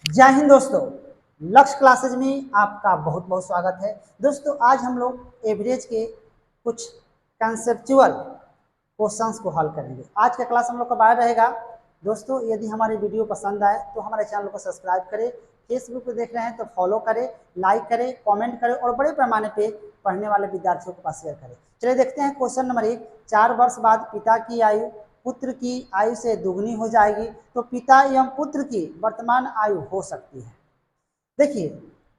जय हिंद दोस्तों। लक्ष्य क्लासेज में आपका बहुत बहुत स्वागत है। दोस्तों आज हम लोग एवरेज के कुछ कंसेप्चुअल क्वेश्चंस को हल करेंगे। आज का क्लास हम लोग का बाहर रहेगा। दोस्तों यदि हमारी वीडियो पसंद आए तो हमारे चैनल को सब्सक्राइब करें, फेसबुक पे देख रहे हैं तो फॉलो करें, लाइक करें, कमेंट करें और बड़े पैमाने पे पढ़ने वाले विद्यार्थियों के पास शेयर करें। चलिए देखते हैं क्वेश्चन नंबर 1। 4 वर्ष बाद पिता की आयु पुत्र की आयु से दुगनी हो जाएगी तो पिता एवं पुत्र की वर्तमान आयु हो सकती है। देखिए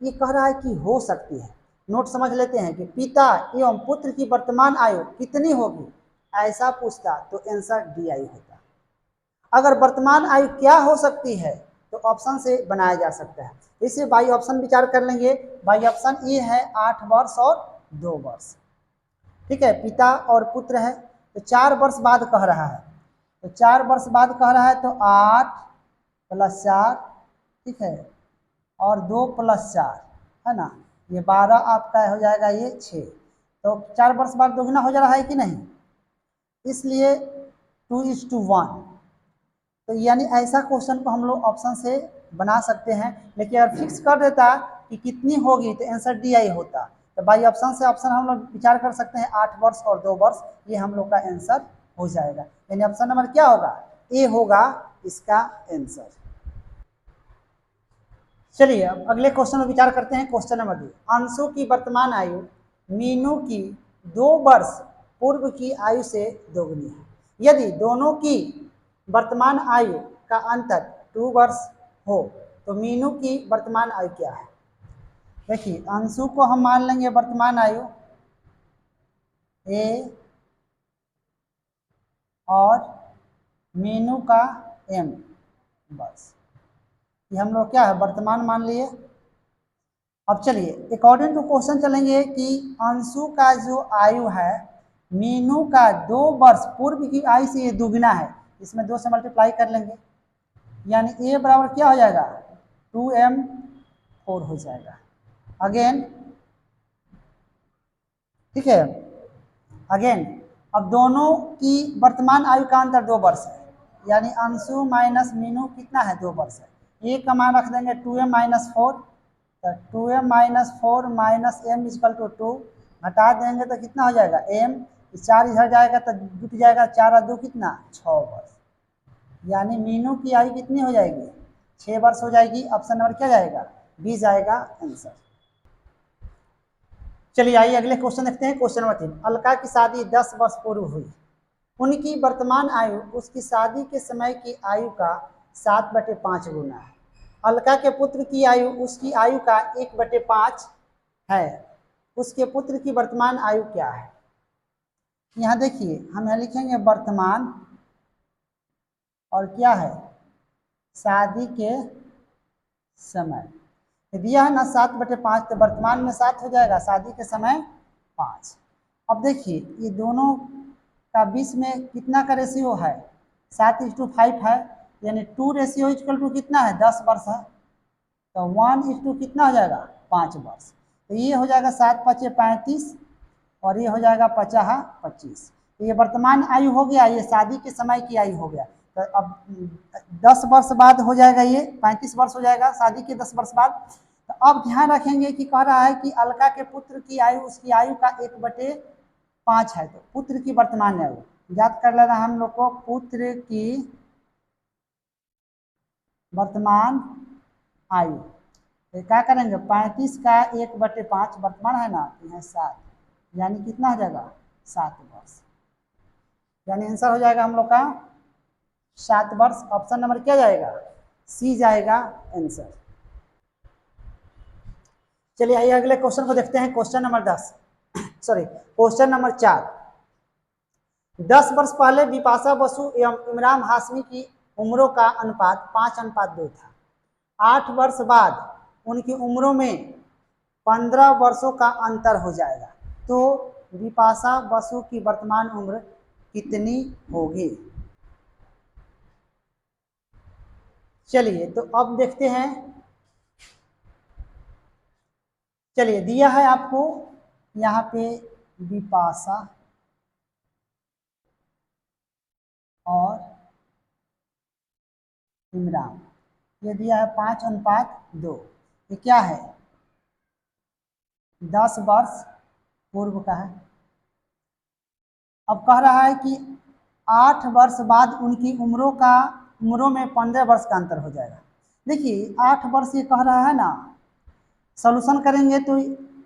ये कह रहा है कि हो सकती है। नोट समझ लेते हैं कि पिता एवं पुत्र की वर्तमान आयु कितनी होगी, ऐसा पूछता तो आंसर डी आई होता। अगर वर्तमान आयु क्या हो सकती है तो ऑप्शन से बनाया जा सकता है। इसे बाई ऑप्शन विचार कर लेंगे। बाई ऑप्शन ये है 8 वर्ष और 2 वर्ष। ठीक है, पिता और पुत्र है तो 4 वर्ष बाद कह रहा है, तो 4 वर्ष बाद कह रहा है तो 8 + 4, ठीक है, और 2 + 4 है ना, ये 12 आपका हो जाएगा, ये 6। तो 4 वर्ष बाद दोगुना हो जा रहा है कि नहीं, इसलिए 2:1। तो यानी ऐसा क्वेश्चन को हम लोग ऑप्शन से बना सकते हैं। लेकिन अगर फिक्स कर देता कि कितनी होगी तो आंसर डी आई होता। तो बाई ऑप्शन से ऑप्शन हम लोग विचार कर सकते हैं 8 वर्ष और 2 वर्ष, ये हम लोग का आंसर हो जाएगा। यानी ऑप्शन नंबर क्या होगा, ए होगा इसका आंसर। चलिए अब अगले क्वेश्चन में विचार करते हैं। Question number 2। अंशु की वर्तमान आयु मीनू की 2 वर्ष पूर्व की आयु से दोगुनी है। यदि दोनों की वर्तमान आयु का अंतर 2 वर्ष हो तो मीनू की वर्तमान आयु क्या है। देखिए अंशु को हम मान लेंगे वर्तमान आयु ए और मीनू का एम वर्ष, ये हम लोग क्या है वर्तमान मान लिए। अब चलिए अकॉर्डिंग टू क्वेश्चन चलेंगे कि अंशु का जो आयु है मीनू का 2 वर्ष पूर्व की आयु से ये दुगना है, इसमें 2 से मल्टीप्लाई कर लेंगे, यानी ए बराबर क्या हो जाएगा 2m4 हो जाएगा। अगेन ठीक है, अगेन अब दोनों की वर्तमान आयु का अंतर 2 वर्ष है, यानी अंशु माइनस मीनू कितना है 2 वर्ष है। ए का मान रख देंगे 2m-4, तो 2m-4 माइनस m = 2, घटा देंगे तो कितना हो जाएगा m, 4 इधर जाएगा तो जुट जाएगा, 4 और 2 कितना 6 वर्ष, यानी मीनू की आयु कितनी हो जाएगी 6 वर्ष हो जाएगी। ऑप्शन नंबर क्या जाएगा, बी जाएगा आंसर। चलिए आइए अगले क्वेश्चन देखते हैं। Question number 3। अलका की शादी 10 वर्ष पूर्व हुई, उनकी वर्तमान आयु उसकी शादी के समय की आयु का 7/5 गुना है। अलका के पुत्र की आयु उसकी आयु का 1/5 है, उसके पुत्र की वर्तमान आयु क्या है। यहाँ देखिए हम यहाँ लिखेंगे वर्तमान और क्या है शादी के समय, दिया है ना 7/5, तो वर्तमान में 7 हो जाएगा, शादी के समय 5। अब देखिए ये दोनों का बीच में कितना का रेशियो है 7:5 है, यानी 2 रेशियो इक्वल टू कितना है 10 वर्ष है, तो 1:2 कितना हो जाएगा 5 वर्ष। तो ये हो जाएगा 7×5 = 35 और ये हो जाएगा 50×25। तो ये वर्तमान आयु हो गया, ये शादी के समय की आयु हो गया। तो अब 10 वर्ष बाद हो जाएगा, ये 35 वर्ष हो जाएगा शादी के 10 वर्ष बाद। तो अब ध्यान रखेंगे कि कह रहा है कि अलका के पुत्र की आयु उसकी आयु का 1/5 है, तो पुत्र की वर्तमान आयु याद कर लेना हम लोग को, पुत्र की वर्तमान आयु। तो क्या करेंगे 35 का 1/5 वर्तमान है ना, यह 7, यानी कितना हो जाएगा 7 वर्ष, यानी आंसर हो जाएगा हम लोग का 7 वर्ष। ऑप्शन नंबर क्या जाएगा, सी जाएगा आंसर। चलिए आइए अगले क्वेश्चन को देखते हैं। Question number question number 4। 10 वर्ष पहले बिपाशा बसु एवं इमरान हाशमी की उम्रों का अनुपात 5:2 था। 8 वर्ष बाद उनकी उम्रों में 15 वर्षों का अंतर हो जाएगा, तो बिपाशा बसु की वर्तमान उम्र कितनी होगी। चलिए तो अब देखते हैं। चलिए दिया है आपको यहाँ पे बिपाशा और इमरान, ये दिया है 5:2। ये क्या है? 10 वर्ष पूर्व का है। अब कह रहा है कि 8 वर्ष बाद उनकी उम्रों में 15 वर्ष का अंतर हो जाएगा। देखिए 8 वर्ष ये कह रहा है ना, सॉल्यूशन करेंगे तो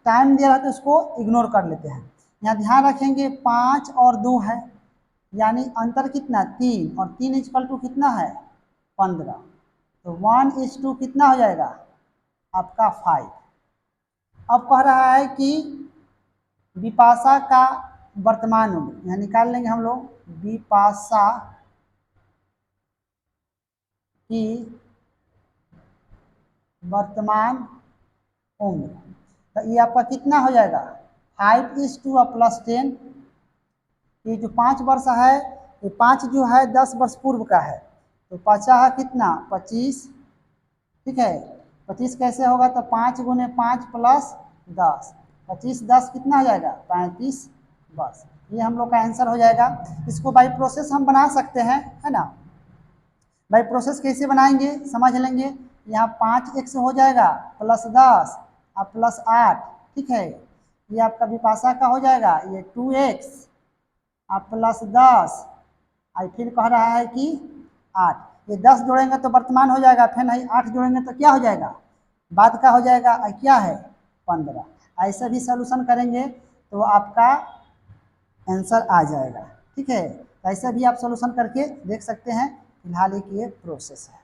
टाइम दिया है तो उसको इग्नोर कर लेते हैं। यहाँ ध्यान रखेंगे 5 और 2 है, यानी अंतर कितना 3, और 3 इक्वल टू कितना है 15, तो 1:2 कितना हो जाएगा आपका 5। अब कह रहा है कि विपाशा का वर्तमान उम्र, यहाँ निकाल लेंगे हम लोग विपाशा की वर्तमान उम्र, तो ये आपका कितना हो जाएगा 5:2 प्लस 10। ये जो 5 वर्ष है, ये 5 जो है 10 वर्ष पूर्व का है, तो 5 है कितना 25, ठीक है। 25 कैसे होगा, तो 5 गुने 5 प्लस 10, 25 10 कितना हो जाएगा 35 वर्ष। ये हम लोग का आंसर हो जाएगा। इसको बाई प्रोसेस हम बना सकते हैं, है ना। बाई प्रोसेस कैसे बनाएंगे समझ लेंगे। यहाँ 5x हो जाएगा प्लस 10 और प्लस 8, ठीक है। ये आपका विपाशा का हो जाएगा, ये 2x और प्लस 10 और फिर कह रहा है कि 8। ये 10 जोड़ेंगे तो वर्तमान हो जाएगा, फिर नहीं 8 जोड़ेंगे तो क्या हो जाएगा बाद का हो जाएगा, क्या है 15। ऐसे भी सोल्यूशन करेंगे तो आपका आंसर आ जाएगा, ठीक है। ऐसे भी आप सोल्यूशन करके देख सकते हैं। फिलहाल एक ये प्रोसेस है।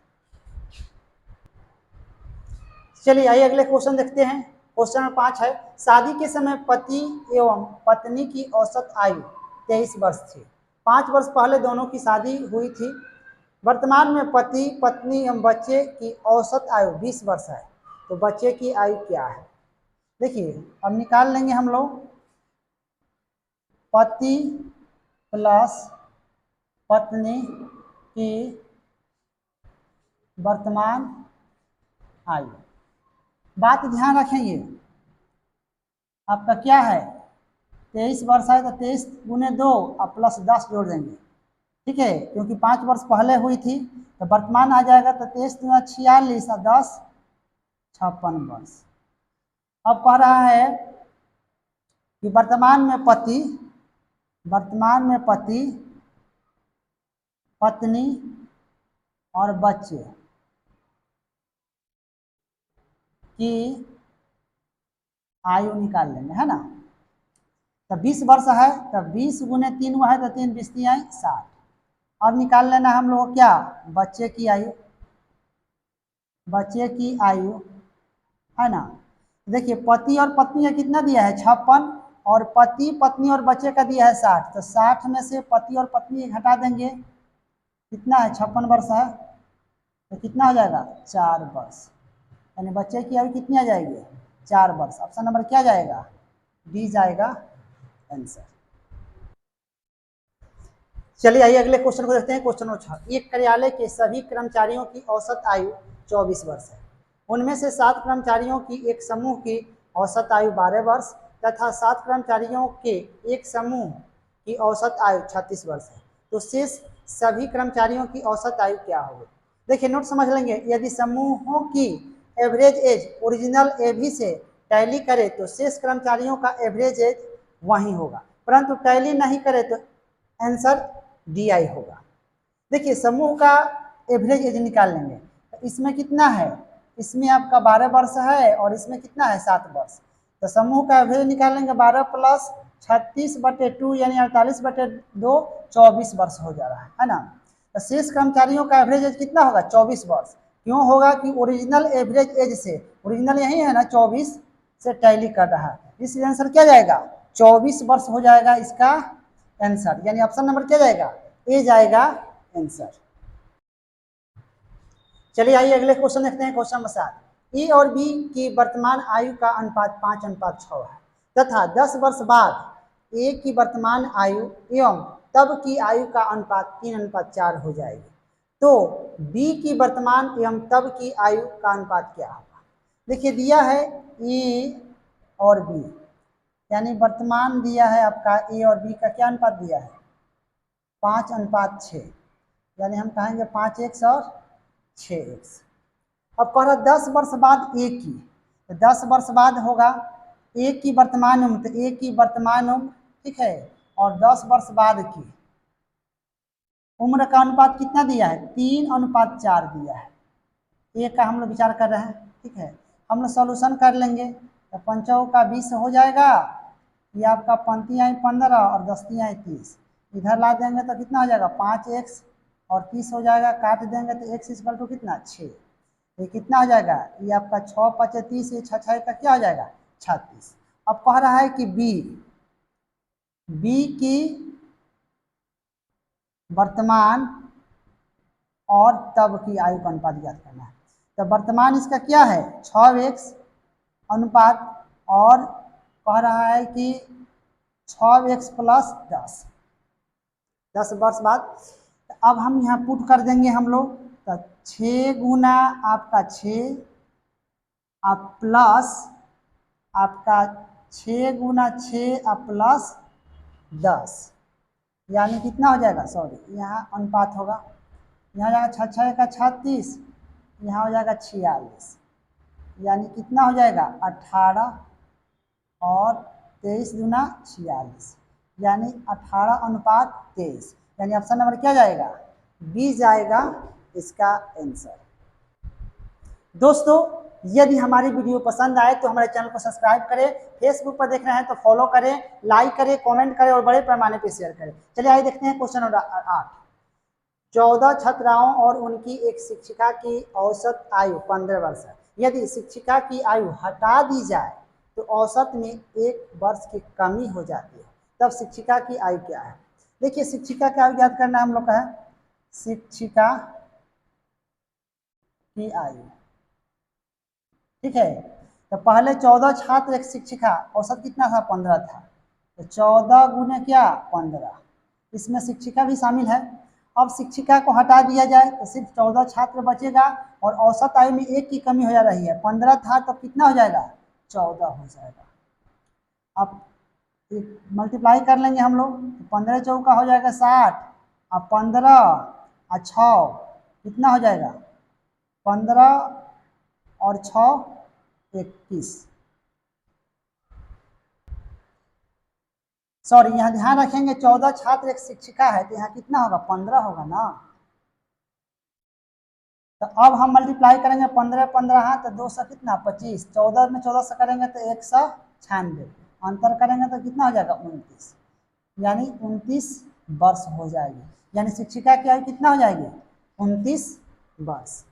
चलिए आइए अगले क्वेश्चन देखते हैं। क्वेश्चन नंबर 5 है, शादी के समय पति एवं पत्नी की औसत आयु 23 वर्ष थी। 5 वर्ष पहले दोनों की शादी हुई थी। वर्तमान में पति पत्नी एवं बच्चे की औसत आयु 20 वर्ष है, तो बच्चे की आयु क्या है? देखिए अब निकाल लेंगे हम लोग पति प्लस पत्नी की वर्तमान आयु। बात ध्यान रखेंगे, आपका क्या है 23 वर्ष है, तो 23 गुने 2 और प्लस 10 जोड़ देंगे, ठीक है, क्योंकि 5 वर्ष पहले हुई थी। तो वर्तमान आ जाएगा, तो 23 दूना 46 और 10 56 वर्ष। अब कह रहा है कि वर्तमान में पति पत्नी और बच्चे की आयु निकाल लेंगे, है ना। तो 20 वर्ष है, तो 20 गुने 3 हुआ है, तो 3 20 आई 60। अब निकाल लेना हम लोग क्या बच्चे की आयु, है ना। देखिए पति और पत्नी का कितना दिया है 56, और पति पत्नी और बच्चे का दिया है 60, तो 60 में से पति और पत्नी घटा देंगे, कितना है 56 वर्ष है, तो कितना हो जाएगा 4 वर्ष, यानी बच्चे की आयु कितनी आ जाएगी 4 वर्ष। ऑप्शन नंबर क्या जाएगा डी जाएगा आंसर। चलिए आइए अगले क्वेश्चन को देखते हैं। क्वेश्चन नंबर 6, एक कार्यालय के सभी कर्मचारियों की औसत आयु 24 वर्ष है। उनमें से 7 कर्मचारियों की एक समूह की औसत आयु 12 वर्ष तथा 7 कर्मचारियों के एक समूह की औसत आयु 36 वर्ष है। तो शेष सभी कर्मचारियों की औसत आयु क्या होगी? देखिए नोट समझ लेंगे, यदि समूहों की एवरेज एज ओरिजिनल एवी से टैली करे तो शेष कर्मचारियों का एवरेज एज वही होगा, परंतु टैली नहीं करे तो आंसर डी आई होगा। देखिए समूह का एवरेज एज निकाल लेंगे, इसमें कितना है, इसमें आपका 12 वर्ष है और इसमें कितना है 7 वर्ष, तो समूह का एवरेज निकाल लेंगे 12 प्लस 36/2 यानी 48/2 24 वर्ष हो जा रहा है ना। तो शेष कर्मचारियों का एवरेज एज कितना होगा 24 वर्ष। क्यों होगा कि ओरिजिनल एवरेज एज से, ओरिजिनल यही है ना 24 से टैली कर रहा है, इसलिए आंसर क्या जाएगा 24 वर्ष हो जाएगा इसका आंसर, यानी ऑप्शन नंबर क्या जाएगा ए जाएगा आंसर। चलिए आइए अगले क्वेश्चन देखते हैं। क्वेश्चन नंबर 7, ए और बी की वर्तमान आयु का अनुपात 5:6 है तथा 10 वर्ष बाद ए की वर्तमान आयु एवं तब की आयु का अनुपात 3:4 हो जाएगी। तो बी की वर्तमान एवं तब की आयु का अनुपात क्या होगा? देखिए दिया है ए और बी, यानी वर्तमान दिया है आपका ए और बी का क्या अनुपात दिया है 5:6, यानी हम कहेंगे 5x और 6x। अब कह रहा 10 वर्ष बाद ए की, तो 10 वर्ष बाद होगा ए की वर्तमान उम्र, तो ए की वर्तमान उम्र, ठीक है, और 10 वर्ष बाद की उम्र का अनुपात कितना दिया है, 3:4 दिया है। ए का हम लोग विचार कर रहे हैं, ठीक है। हम लोग सॉल्यूशन कर लेंगे, तो 5 का 20 हो जाएगा, ये आपका 5 आई 15 और 10 आई 30, इधर ला देंगे तो कितना हो जाएगा 5x और 30 हो जाएगा, काट देंगे तो x इक्वल टू कितना 6, ये कितना हो जाएगा, ये आपका 6 5 30, ये 6 6 का क्या हो जाएगा 36। अब कह रहा है कि बी की वर्तमान और तब की आयु का अनुपात ज्ञात करना है। तो वर्तमान इसका क्या है 6x अनुपात, और कह रहा है कि 6x प्लस 10 वर्ष बाद। तो अब हम यहाँ पुट कर देंगे हम लोग, तो 6 गुना आपका 6 आप प्लस आपका 6 गुना 6 आप प्लस 10, यानी कितना हो जाएगा, सॉरी यहाँ अनुपात होगा, यहाँ जाएगा 6 6 का 36, यहाँ हो जाएगा 46, यानी कितना हो जाएगा 18 और 23 दूना 46, यानी 18:23, यानी ऑप्शन नंबर क्या जाएगा, बी जाएगा इसका आंसर। दोस्तों यदि हमारी वीडियो पसंद आए तो हमारे चैनल को सब्सक्राइब करें, फेसबुक पर देख रहे हैं तो फॉलो करें, लाइक करें, कमेंट करें और बड़े पैमाने पर शेयर करें। चलिए आइए देखते हैं क्वेश्चन नंबर 8। 14 छात्राओं और उनकी एक शिक्षिका की औसत आयु 15 वर्ष है। यदि शिक्षिका की आयु हटा दी जाए तो औसत में 1 वर्ष की कमी हो जाती है, तब शिक्षिका की आयु क्या है। देखिए शिक्षिका की आयु याद करना हम लोग का है, शिक्षिका की आयु, ठीक है। तो पहले 14 छात्र एक शिक्षिका, औसत कितना था 15 था, तो 14 गुने क्या 15, इसमें शिक्षिका भी शामिल है। अब शिक्षिका को हटा दिया जाए तो सिर्फ 14 छात्र बचेगा और औसत आयु में 1 की कमी हो जा रही है, 15 था तो कितना हो जाएगा 14 हो जाएगा। अब मल्टीप्लाई कर लेंगे हम लोग, 15 चौका हो जाएगा 60, अब 15 और 6 कितना हो जाएगा 15 और 6 21, सॉरी यहाँ ध्यान रखेंगे 14 छात्र एक शिक्षिका है, तो यहाँ कितना होगा 15 होगा ना। तो अब हम मल्टीप्लाई करेंगे 15 15 हाँ तो 2 से कितना 25, 14 में 14 से करेंगे तो 196, अंतर करेंगे तो कितना हो जाएगा 29, यानी 29 वर्ष हो जाएगी, यानी शिक्षिका की आयु कितना हो जाएगी 29 वर्ष।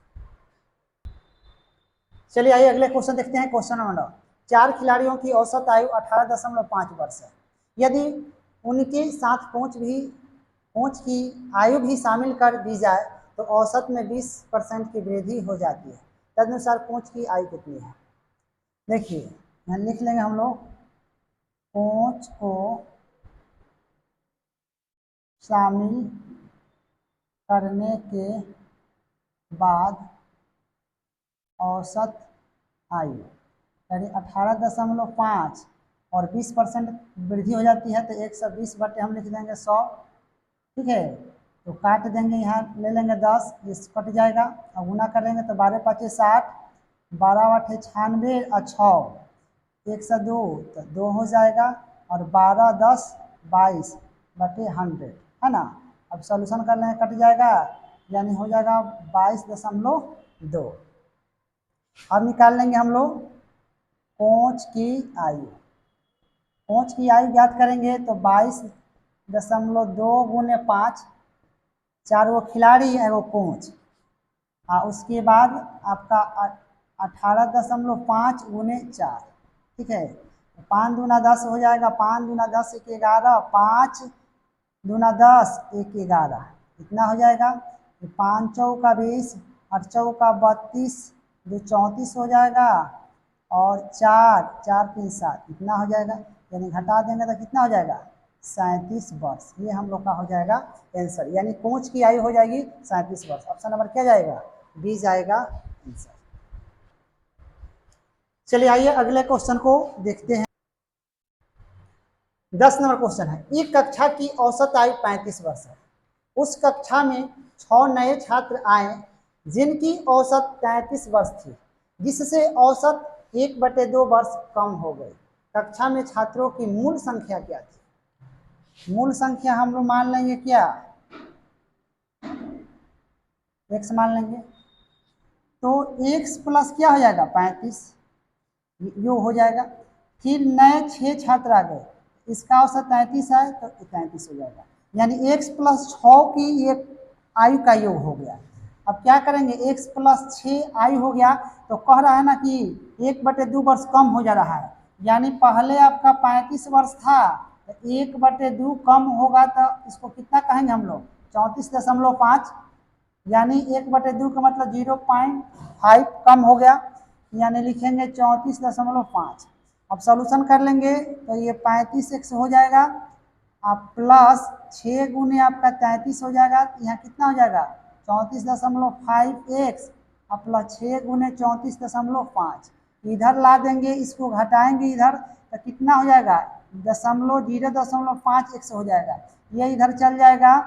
चलिए आइए अगले क्वेश्चन देखते हैं। क्वेश्चन नंबर 4 खिलाड़ियों की औसत आयु 18.5 वर्ष है। यदि उनके साथ कोच की आयु भी शामिल कर दी जाए तो औसत में 20% की वृद्धि हो जाती है, तदनुसार कोच की आयु कितनी है। देखिए यहाँ लिख लेंगे हम लोग, कोच को शामिल करने के बाद औसत आयु यानी 18.5 और 20% वृद्धि हो जाती है, तो 120 बटे हम लिख देंगे 100, ठीक है। तो काट देंगे, यहाँ ले लेंगे 10, ये कट जाएगा, और गुना करेंगे तो 12 5 60, 12 8 96 और 6 102 तो 2 हो जाएगा, और 12 10 22 बटे 100 है ना। अब सॉल्यूशन कर लेंगे, कट जाएगा, यानी हो जाएगा 22.2। अब निकाल लेंगे हम लोग कोच की आयु, कोच की आयु ज्ञात करेंगे तो 22.2 गुने 5, 4 वो खिलाड़ी है वो कोच, उसके बाद आपका 18.5 गुने 4, ठीक है। 5 दूना 10 हो जाएगा, 5 दूना 10 1 11, 5 दूना 10 1 11, इतना हो जाएगा। 5 चौका 20, 8 चौका 32, 2 34 हो जाएगा, और 4 4 3 7 इतना हो जाएगा, यानी घटा देंगे तो कितना हो जाएगा 37 वर्ष। ये हम लोग का हो जाएगा आंसर, यानी कोच की आयु हो जाएगी 37 वर्ष। ऑप्शन नंबर क्या जाएगा, बी जाएगा आंसर। चलिए आइए अगले क्वेश्चन को देखते हैं। 10 नंबर क्वेश्चन है, एक कक्षा की औसत आयु 35 वर्ष है। उस कक्षा में 6 नए छात्र आए, जिनकी औसत 33 वर्ष थी, जिससे औसत 1/2 वर्ष कम हो गई। कक्षा में छात्रों की मूल संख्या क्या थी? मूल संख्या हम लोग मान लेंगे क्या, x मान लेंगे। तो x प्लस क्या हो जाएगा 35, यो हो जाएगा। फिर नए 6 छात्र आ गए, इसका औसत 33 है तो 33 हो जाएगा, यानी x प्लस 6 की ये आयु का योग हो गया। अब क्या करेंगे, x प्लस 6 आयु हो गया तो कह रहा है ना कि 1/2 वर्ष कम हो जा रहा है, यानी पहले आपका 35 वर्ष था तो 1/2 कम होगा तो इसको कितना कहेंगे हम लोग, 34.5, यानी 1/2 का मतलब 0.5 कम हो गया, यानी लिखेंगे 34.5। अब सॉल्यूशन कर लेंगे तो ये 35x हो जाएगा, अब प्लस 6 गुने आपका 33 हो जाएगा, यहाँ कितना हो जाएगा 34.5x, अब प्लस 6 गुने 34.5, इधर ला देंगे, इसको घटाएंगे इधर तो कितना हो जाएगा 0.5x हो जाएगा, ये इधर चल जाएगा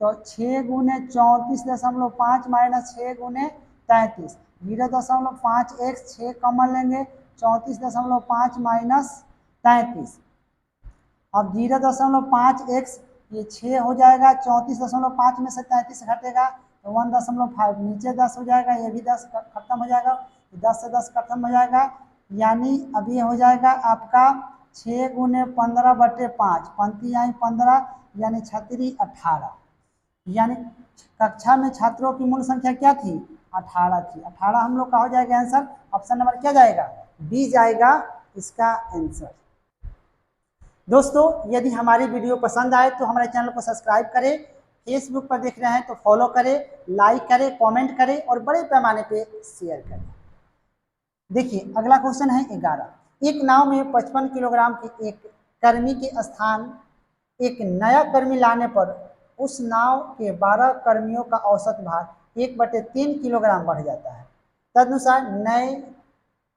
तो 6 गुने 34.5 माइनस 6 गुने 33, 0.5x, 6 कॉमन लेंगे 34.5 माइनस 33, अब 0.5x ये 6 हो जाएगा, 34.5 में से 33 घटेगा तो 1.5, नीचे 10 हो जाएगा, ये भी 10 खत्म हो जाएगा, 10 से 10 खत्म हो जाएगा, यानी अभी हो जाएगा आपका 6 गुने 15/5, पंक्ति आई 15, यानी 36 18, यानी कक्षा में छात्रों की मूल संख्या क्या थी 18 थी। 18 हम लोग का हो जाएगा आंसर, ऑप्शन नंबर क्या जाएगा, बी जाएगा इसका आंसर। दोस्तों यदि हमारी वीडियो पसंद आए तो हमारे चैनल को सब्सक्राइब करें, फेसबुक पर देख रहे हैं तो फॉलो करें, लाइक करें, कमेंट करें और बड़े पैमाने पे शेयर करें। देखिए अगला क्वेश्चन है 11, एक नाव में 55 किलोग्राम की एक कर्मी के स्थान एक नया कर्मी लाने पर उस नाव के 12 कर्मियों का औसत भार 1/3 किलोग्राम बढ़ जाता है,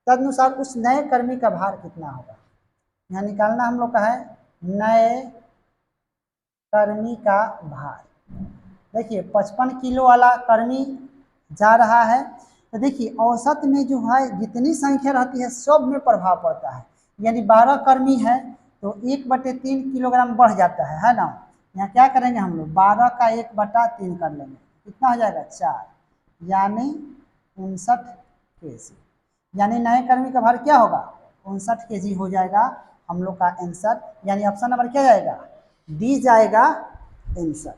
तदनुसार उस नए कर्मी का भार कितना होगा। यहाँ निकालना हम लोग का है नए कर्मी का भार। देखिए 55 किलो वाला कर्मी जा रहा है तो देखिए औसत में जो है जितनी संख्या रहती है सब में प्रभाव पड़ता है, यानी 12 कर्मी है तो 1/3 किलोग्राम बढ़ जाता है ना। यहाँ क्या करेंगे हम लोग 12 का 1/3 कर लेंगे, कितना हो जाएगा 4, यानी 59 kg, यानी नए कर्मी का भार क्या होगा 59 kg हो जाएगा हम लोग का आंसर, यानी ऑप्शन नंबर क्या जाएगा डी जाएगा आंसर।